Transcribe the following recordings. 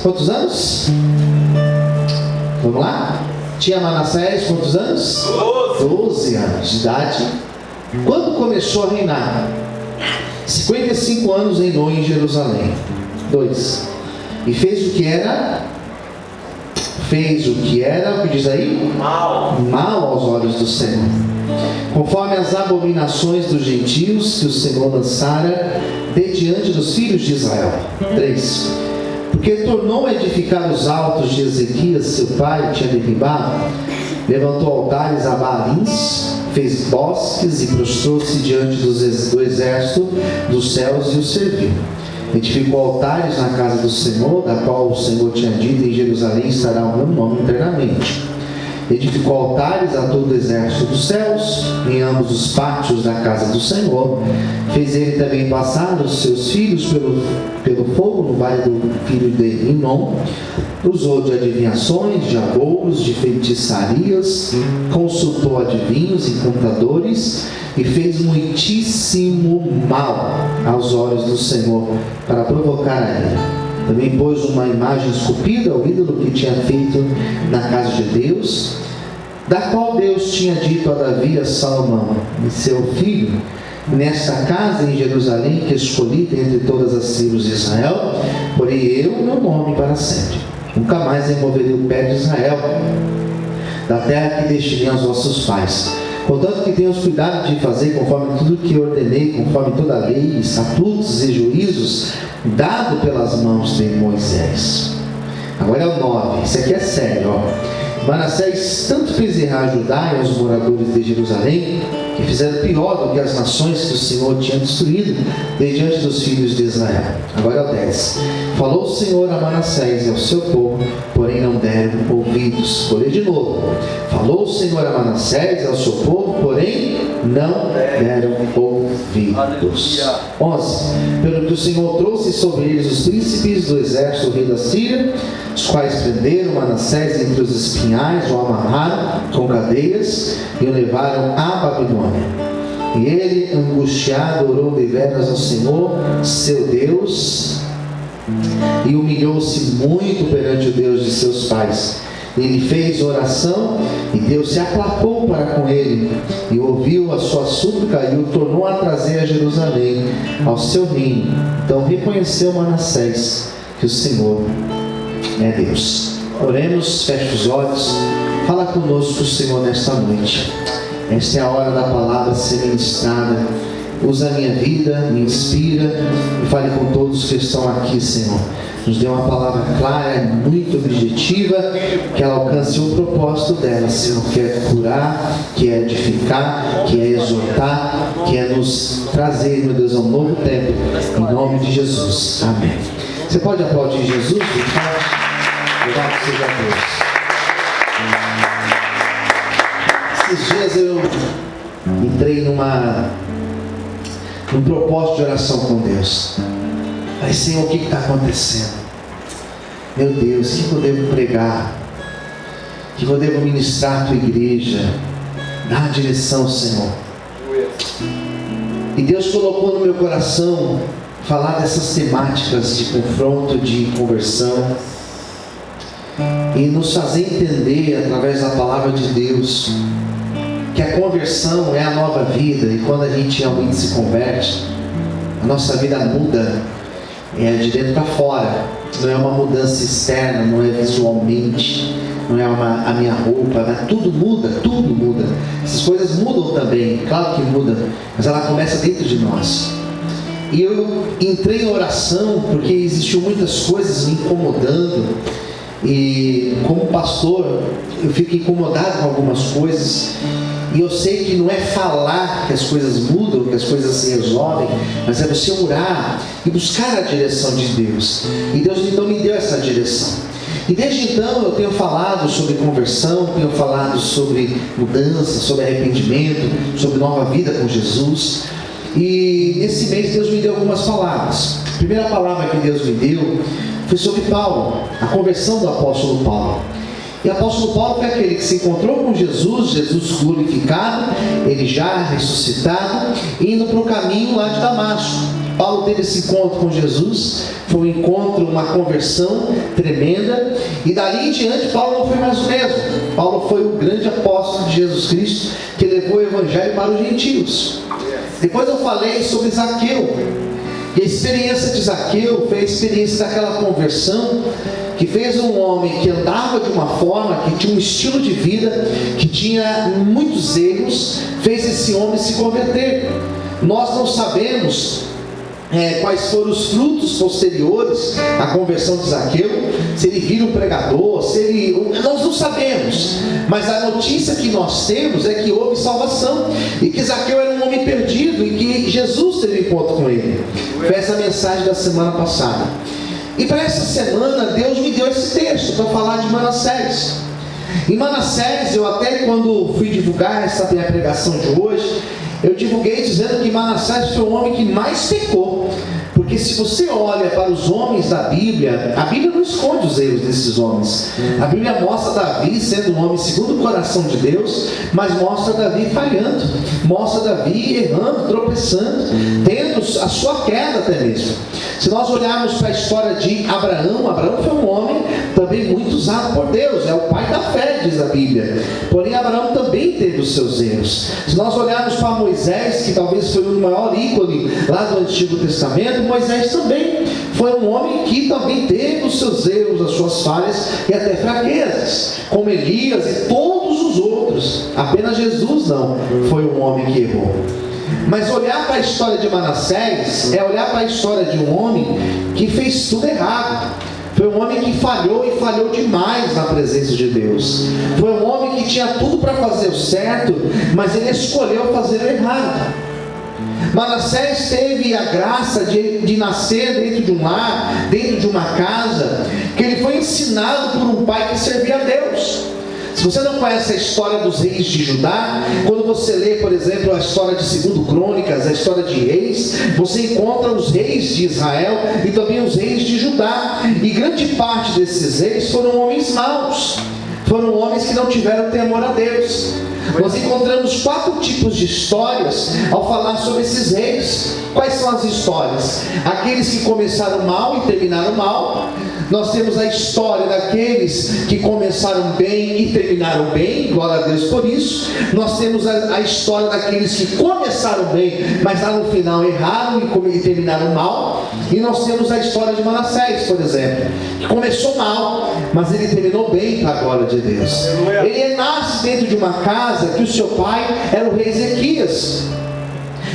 Quantos anos? Vamos lá? Tinha Manassés quantos anos? 12 anos de idade. Quando começou a reinar? 55 anos reinou em Jerusalém. 2. E fez o que era? O que diz aí? Mal aos olhos do Senhor, conforme as abominações dos gentios que o Senhor lançara de diante dos filhos de Israel. 3. Porque tornou a edificar os altos de Ezequias, seu pai, tinha derribado, levantou altares a Baalins, fez bosques e prostrou-se diante do exército dos céus e o serviu. Edificou altares na casa do Senhor, da qual o Senhor tinha dito: em Jerusalém estará o meu nome eternamente. Edificou altares a todo o exército dos céus, em ambos os pátios da casa do Senhor. Fez ele também passar os seus filhos pelo fogo no vale do filho de Inom. Usou de adivinhações, de agouros, de feitiçarias, consultou adivinhos, encantadores, e fez muitíssimo mal aos olhos do Senhor, para provocar a ele. Também pôs uma imagem esculpida ao ídolo que tinha feito na casa de Deus, da qual Deus tinha dito a Davi, a Salomão e seu filho: nesta casa em Jerusalém que escolhi dentre todas as tribos de Israel, porei eu meu nome para sempre. Nunca mais removerei o pé de Israel da terra que destinei aos vossos pais, contanto que tenhamos cuidado de fazer conforme tudo que ordenei, conforme toda a lei, estatutos e juízos dado pelas mãos de Moisés. Agora é o 9, isso aqui é sério, ó. Manassés tanto fez errar Judá e os moradores de Jerusalém, que fizeram pior do que as nações que o Senhor tinha destruído de diante dos filhos de Israel. Agora é o 10. Falou o Senhor a Manassés e ao seu povo, porém não deram ouvidos. Vou ler de novo. Falou o Senhor a Manassés e ao seu povo, porém não deram ouvidos. 11. Pelo que o Senhor trouxe sobre eles os príncipes do exército do rei da Síria, os quais prenderam Manassés entre os espinhais, o amarraram com cadeias e o levaram à Babilônia. E ele, angustiado, orou deveras ao Senhor, seu Deus, e humilhou-se muito perante o Deus de seus pais. Ele fez oração e Deus se aplacou para com ele e ouviu a sua súplica e o tornou a trazer a Jerusalém, ao seu reino. Então reconheceu Manassés que o Senhor é Deus. Oremos, feche os olhos. Fala conosco, Senhor, nesta noite. Esta é a hora da palavra ser ministrada. Usa a minha vida, me inspira e fale com todos que estão aqui, Senhor. Nos dê uma palavra clara, muito objetiva, que ela alcance o propósito dela, Senhor, que é curar, que é edificar, que é exortar, que é nos trazer, meu Deus, a um novo tempo, em nome de Jesus. Amém. Você pode aplaudir Jesus? Louvado seja Deus. Esses dias eu entrei num propósito de oração com Deus. Falei: Senhor, o que está acontecendo? Meu Deus, o que eu devo pregar? O que eu devo ministrar à tua igreja? Dá a direção, Senhor. E Deus colocou no meu coração falar dessas temáticas de confronto, de conversão, e nos fazer entender através da palavra de Deus que a conversão é a nova vida. E quando a gente realmente se converte, a nossa vida muda, é de dentro para fora. Não é uma mudança externa, não é visualmente, não é a minha roupa, mas tudo muda, tudo muda. Essas coisas mudam também, claro que muda, mas ela começa dentro de nós. E eu entrei em oração porque existiam muitas coisas me incomodando, e como pastor eu fico incomodado com algumas coisas. E eu sei que não é falar que as coisas mudam, que as coisas se resolvem, mas é você orar e buscar a direção de Deus. E Deus então me deu essa direção. E desde então eu tenho falado sobre conversão, tenho falado sobre mudança, sobre arrependimento, sobre nova vida com Jesus. E nesse mês Deus me deu algumas palavras. A primeira palavra que Deus me deu foi sobre Paulo, a conversão do apóstolo Paulo. E o apóstolo Paulo foi aquele que se encontrou com Jesus, Jesus glorificado, ele já ressuscitado, indo para o caminho lá de Damasco. Paulo teve esse encontro com Jesus, foi um encontro, uma conversão tremenda, e dali em diante Paulo não foi mais o mesmo. Paulo foi o grande apóstolo de Jesus Cristo, que levou o evangelho para os gentios. Depois eu falei sobre Zaqueu, e a experiência de Zaqueu foi a experiência daquela conversão, que fez um homem que andava de uma forma, que tinha um estilo de vida, que tinha muitos erros, fez esse homem se converter. Nós não sabemos quais foram os frutos posteriores à conversão de Zaqueu, se ele vira um pregador, nós não sabemos, mas a notícia que nós temos é que houve salvação, e que Zaqueu era um homem perdido, e que Jesus teve encontro com ele. Foi essa a mensagem da semana passada. E para essa semana Deus me deu esse texto para falar de Manassés. Em Manassés, eu até quando fui divulgar essa minha pregação de hoje, eu divulguei dizendo que Manassés foi o homem que mais pecou. Porque se você olha para os homens da Bíblia, a Bíblia não esconde os erros desses homens. A Bíblia mostra Davi sendo um homem segundo o coração de Deus, mas mostra Davi falhando, mostra Davi errando, tropeçando, tendo a sua queda até mesmo. Se nós olharmos para a história de Abraão, Abraão foi um homem também muito usado por Deus, é o pai da fé, diz a Bíblia. Porém Abraão também teve os seus erros. Se nós olharmos para Moisés, que talvez foi o maior ícone lá do Antigo Testamento, Moisés também foi um homem que também teve os seus erros, as suas falhas e até fraquezas, como Elias e todos os outros. Apenas Jesus não foi um homem que errou. Mas olhar para a história de Manassés é olhar para a história de um homem que fez tudo errado. Foi um homem que falhou, e falhou demais na presença de Deus. Foi um homem que tinha tudo para fazer o certo, mas ele escolheu fazer o errado. Manassés teve a graça de nascer dentro de um lar, dentro de uma casa, que ele foi ensinado por um pai que servia a Deus. Se você não conhece a história dos reis de Judá, quando você lê, por exemplo, a história de 2 Crônicas, a história de reis, você encontra os reis de Israel e também os reis de Judá. E grande parte desses reis foram homens maus, foram homens que não tiveram temor a Deus. Nós encontramos 4 tipos de histórias ao falar sobre esses reis. Quais são as histórias? Aqueles que começaram mal e terminaram mal. Nós temos a história daqueles que começaram bem e terminaram bem, glória a Deus por isso. Nós temos a história daqueles que começaram bem, mas lá no final erraram e terminaram mal. E nós temos a história de Manassés, por exemplo, que começou mal, mas ele terminou bem para a glória de Deus. Ele nasce dentro de uma casa que o seu pai era o rei Ezequias.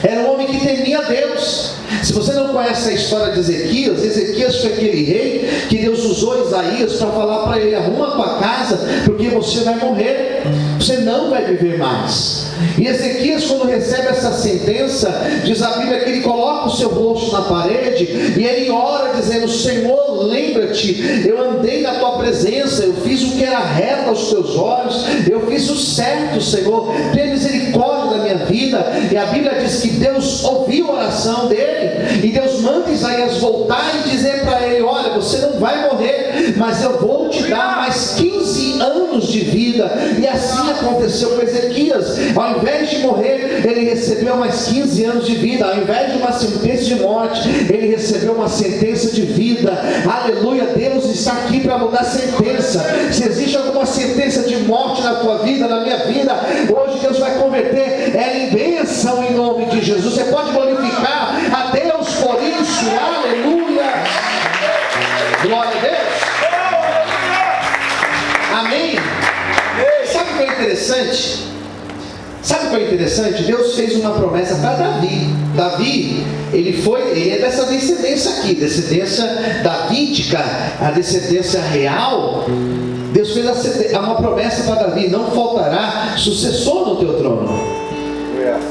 Era um homem que temia Deus. Se você não conhece a história de Ezequias, Ezequias foi aquele rei que Deus usou Isaías para falar para ele: arruma a tua casa, porque você vai morrer, você não vai viver mais. E Ezequias, quando recebe essa sentença, diz a Bíblia que ele coloca o seu rosto na parede e ele ora dizendo: Senhor, lembra-te, eu andei na tua presença, eu fiz o que era reto aos teus olhos, eu fiz o certo, Senhor, tenha misericórdia da minha vida. E a Bíblia diz que Deus ouviu a oração dele, e Deus manda Isaías voltar e dizer para ele: olha, você não vai morrer, mas eu vou te dar mais 15 anos de vida. E assim aconteceu com Ezequias. Ao invés de morrer, ele recebeu mais 15 anos de vida. Ao invés de uma sentença de morte, ele recebeu uma sentença de vida. Aleluia, Deus está aqui para mudar sentença. Se existe alguma sentença de morte na tua vida, na minha vida, hoje Deus vai converter ela em bênção em nome de Jesus. Você pode glorificar a Deus por isso. Aleluia, glória a Deus. Amém. Sabe o que é interessante? Deus fez uma promessa para Davi. Davi, ele é dessa descendência aqui, descendência davídica, a descendência real. Deus fez uma promessa para Davi: não faltará sucessor no teu trono.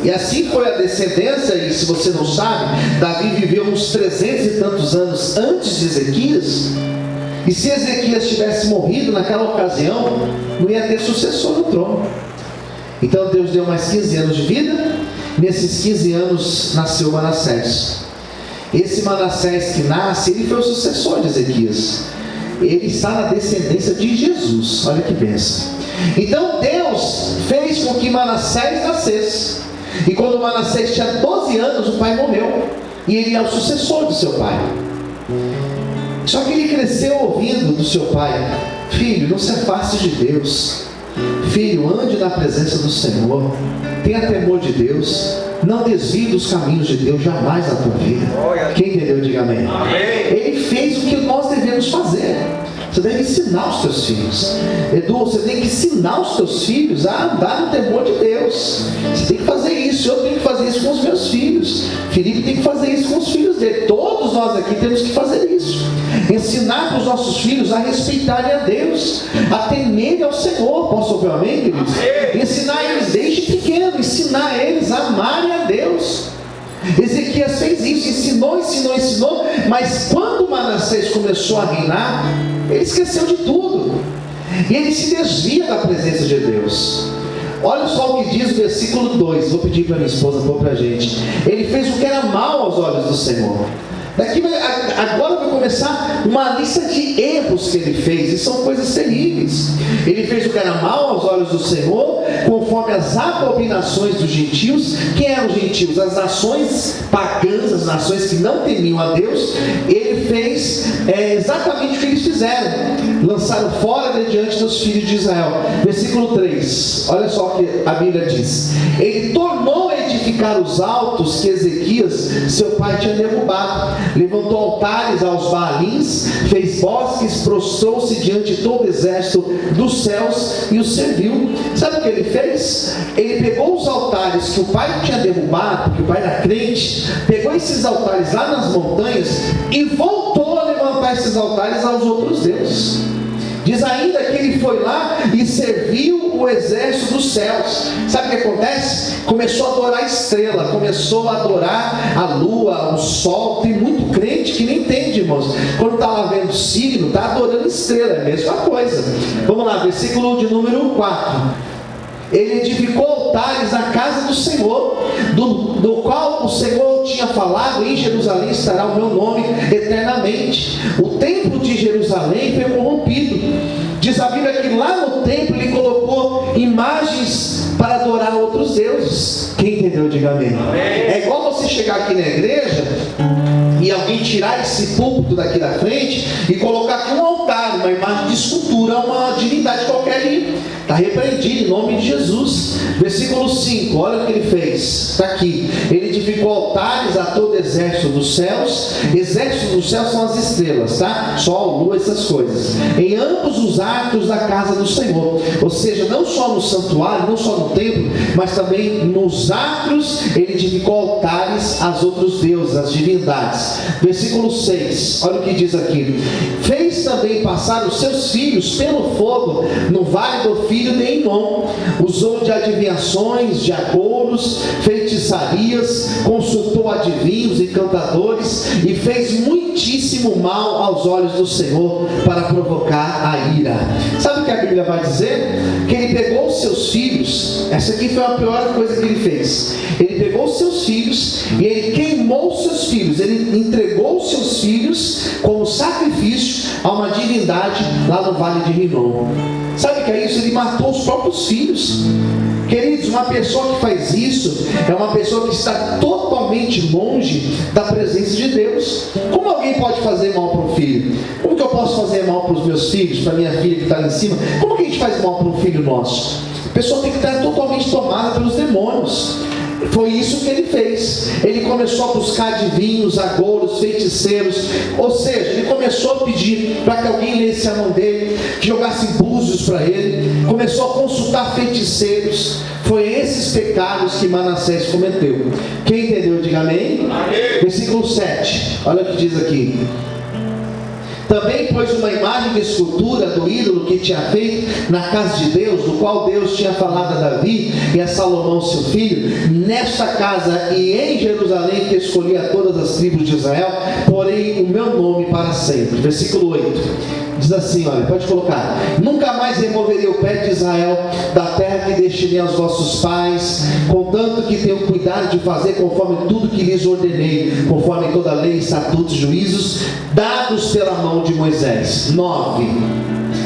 E assim foi a descendência. E se você não sabe, Davi viveu uns 300 e tantos anos antes de Ezequias. E se Ezequias tivesse morrido naquela ocasião, não ia ter sucessor no trono. Então Deus deu mais 15 anos de vida. Nesses 15 anos nasceu Manassés. Esse Manassés que nasce, ele foi o sucessor de Ezequias. Ele está na descendência de Jesus. Olha que bênção. Então Deus fez com que Manassés nascesse. E quando Manassés tinha 12 anos, o pai morreu. e ele é o sucessor do seu pai. Só que ele cresceu ouvindo do seu pai: filho, não se afaste de Deus. Filho, ande na presença do Senhor. Tenha temor de Deus. Não desvie dos caminhos de Deus jamais na tua vida. Quem entendeu, diga amém. Amém. Ele fez o que nós devemos fazer. Você deve ensinar os teus filhos. Edu, você tem que ensinar os teus filhos a andar no temor de Deus. Você tem que fazer isso. Eu tenho que fazer isso com os meus filhos. Felipe tem que fazer isso com os filhos dele. Todos nós aqui temos que fazer isso. Ensinar para os nossos filhos a respeitarem a Deus, a temerem ao Senhor. Posso ouvir amém, queridos? Ensinar eles desde pequeno, ensinar eles a amarem a Deus. Ezequias fez isso, ensinou, mas quando Manassés começou a reinar, ele esqueceu de tudo, e ele se desvia da presença de Deus. Olha só o que diz o versículo 2, vou pedir para minha esposa pôr para a gente. Ele fez o que era mal aos olhos do Senhor. Agora vai começar uma lista de erros que ele fez, e são coisas terríveis. Ele fez o que era mal aos olhos do Senhor, conforme as abominações dos gentios. Quem eram os gentios? As nações pagãs, as nações que não temiam a Deus. Ele fez exatamente o que eles fizeram: lançaram fora de diante dos filhos de Israel. Versículo 3, olha só o que a Bíblia diz: ele tornou a edificar os altos que Ezequias, seu pai, tinha derrubado. Levantou altares aos Baalins, fez bosques, prostrou-se diante de todo o exército dos céus e os serviu. Sabe o que ele fez? Ele pegou os altares que o pai tinha derrubado, porque o pai era crente, pegou esses altares lá nas montanhas e voltou a levantar esses altares aos outros deuses. Diz ainda que ele foi lá e serviu o exército dos céus. Sabe o que acontece? Começou a adorar a estrela, começou a adorar a lua, o sol. Tem muito crente que não entende, irmãos. Quando está lá vendo o signo, está adorando estrela, é a mesma coisa. Vamos lá, versículo de número 4. Ele edificou altares à casa do Senhor, do qual o Senhor tinha falado: em Jerusalém estará o meu nome eternamente. O templo de Jerusalém foi corrompido. Diz a Bíblia que lá no templo ele colocou imagens para adorar outros deuses. Quem entendeu, diga amém. É igual você chegar aqui na igreja e alguém tirar esse púlpito daqui da frente e colocar aqui um altar, uma imagem de escultura, uma divindade qualquer ali. Está repreendido em nome de Jesus. Versículo 5, olha o que ele fez. Está aqui: ele edificou altares a todo exército dos céus. Exército dos céus são as estrelas, tá? Sol, lua, essas coisas. Em ambos os atos da casa do Senhor. Ou seja, não só no santuário, não só no templo, mas também nos atos ele edificou altares aos outros deuses, às divindades. Versículo 6, olha o que diz aqui: fez também passar os seus filhos pelo fogo no vale do filho de Enom. Usou de adivinhações, de agouros, feitiçarias, consultou adivinhos e cantadores, e fez muitíssimo mal aos olhos do Senhor, para provocar a ira. Sabe o que a Bíblia vai dizer? Que ele pegou os seus filhos. Essa aqui foi a pior coisa que ele fez. Ele pegou os seus filhos e ele queimou os seus filhos. Ele entregou os seus filhos como sacrifício a uma divindade lá no vale de Rinom. Sabe o que é isso? Ele matou os próprios filhos. Queridos, uma pessoa que faz isso é uma pessoa que está totalmente longe da presença de Deus. Como alguém pode fazer mal para um filho? Como que eu posso fazer mal para os meus filhos, para minha filha que está ali em cima? Como que a gente faz mal para um filho nosso? A pessoa tem que estar totalmente tomada pelos demônios. Foi isso que ele fez. Ele começou a buscar adivinhos, agouros, feiticeiros. Ou seja, ele começou a pedir para que alguém lesse a mão dele, que jogasse búzios para ele. Começou a consultar feiticeiros. Foi esses pecados que Manassés cometeu. Quem entendeu, diga amém. Amém. Versículo 7, olha o que diz aqui: também pôs uma imagem de escultura do ídolo que tinha feito na casa de Deus, do qual Deus tinha falado a Davi e a Salomão seu filho: nesta casa e em Jerusalém que escolhi a todas as tribos de Israel, porém o meu nome para sempre. Versículo 8 diz assim, olha, pode colocar: nunca mais removerei o pé de Israel da terra que destinei aos vossos pais, contanto que tenham cuidado de fazer conforme tudo que lhes ordenei, conforme toda a lei, estatutos, juízos dados pela mão de Moisés. 9.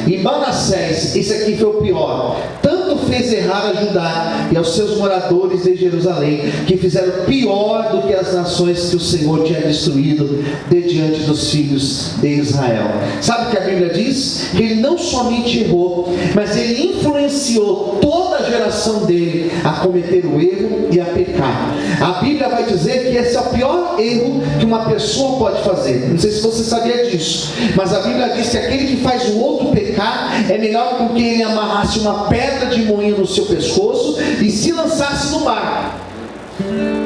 E Manassés, esse aqui foi o pior, tanto fez errar a Judá e aos seus moradores de Jerusalém, que fizeram pior do que as nações que o Senhor tinha destruído de diante dos filhos de Israel. Sabe o que a Bíblia diz? Que ele não somente errou, mas ele influenciou toda a geração dele a cometer o erro e a pecar. A Bíblia vai dizer que esse é o pior erro que uma pessoa pode fazer. Não sei se você sabia disso, mas a Bíblia diz que aquele que faz o outro pecar é melhor do que ele amarrasse uma pedra de moinho no seu pescoço e se lançasse no mar.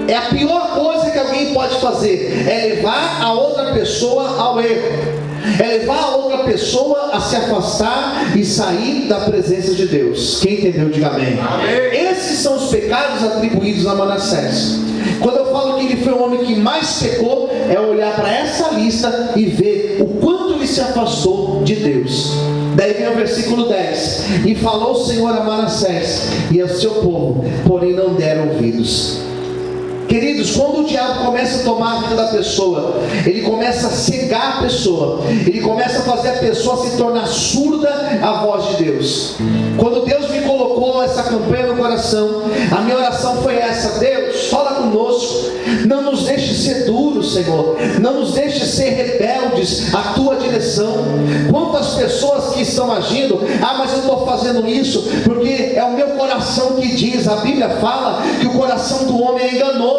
É a pior coisa que alguém pode fazer, é levar a outra pessoa ao erro, é levar a outra pessoa a se afastar e sair da presença de Deus. Quem entendeu, diga amém. Amém. Esses são os pecados atribuídos a Manassés. Quando eu falo que ele foi o homem que mais pecou, é olhar para essa lista e ver o quanto ele se afastou de Deus. Daí vem o versículo 10: e falou o Senhor a Manassés e ao seu povo, porém não deram ouvidos. Queridos, quando o diabo começa a tomar a vida da pessoa, ele começa a cegar a pessoa, ele começa a fazer a pessoa se tornar surda à voz de Deus. Quando Deus me colocou essa campanha no coração, a minha oração foi essa: Deus, fala conosco, não nos deixe ser duros, Senhor, não nos deixe ser rebeldes à tua direção. Quantas pessoas que estão agindo, mas eu estou fazendo isso porque é o meu coração que diz. A Bíblia fala que o coração do homem é enganoso.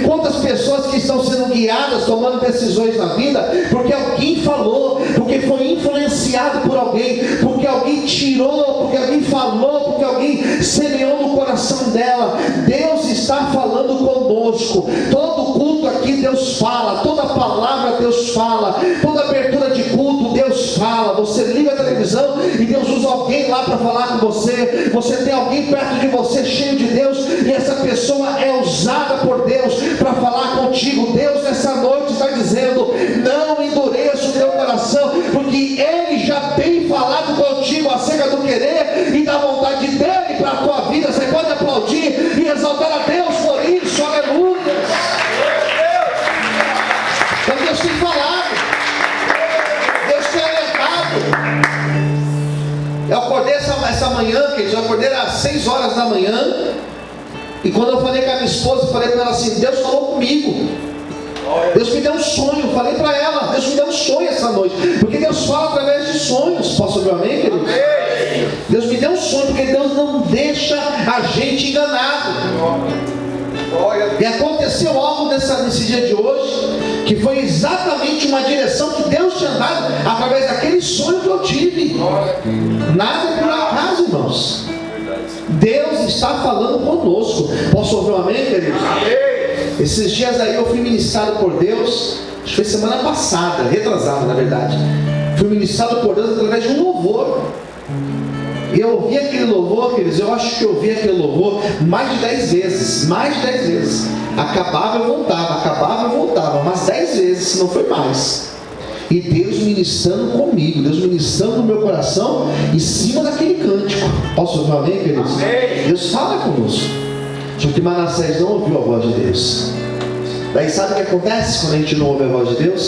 Quantas pessoas que estão sendo guiadas, tomando decisões na vida, porque alguém falou, porque foi influenciado por alguém, porque alguém tirou, porque alguém falou, porque alguém semeou no coração dela. Deus está falando conosco. Todo culto aqui Deus fala, toda palavra Deus fala, toda abertura de culto Deus fala. Você liga a televisão e Deus usa alguém lá para falar com você. Você tem alguém perto de você cheio de Deus, e essa pessoa é usada por Deus para falar contigo. Deus nessa noite está dizendo: não endureça o teu coração, porque Ele já tem falado contigo acerca do querer e da vontade dEle para a tua vida. Você pode aplaudir e exaltar a Deus por isso. Aleluia. Então Deus tem falado, Deus tem alertado. Eu acordei essa manhã, queridos, eu acordei às 6 horas da manhã, e quando eu falei com a minha esposa, eu falei para ela assim: Deus falou comigo, Deus me deu um sonho. Eu falei para ela: Deus me deu um sonho essa noite, porque Deus fala através de sonhos. Posso ouvir um amém, querido? Amém. Deus me deu um sonho, porque Deus não deixa a gente enganado. E aconteceu algo nesse dia de hoje, que foi exatamente uma direção que Deus tinha dado através daquele sonho que eu tive. Nada é por acaso, irmãos. Deus está falando conosco. Posso ouvir um amém, queridos? Amém. Esses dias aí eu fui ministrado por Deus, acho que foi semana passada, retrasada na verdade. Fui ministrado por Deus através de um louvor. E eu ouvi aquele louvor, queridos, eu acho que eu ouvi aquele louvor mais de 10 vezes. Mais de 10 vezes. Acabava e voltava, umas 10 vezes, se não foi mais. E Deus ministrando comigo, Deus ministrando no meu coração em cima daquele cântico. Posso ouvir um amém, queridos? Amém. Deus fala conosco. Só que Manassés não ouviu a voz de Deus. Daí sabe o que acontece quando a gente não ouve a voz de Deus?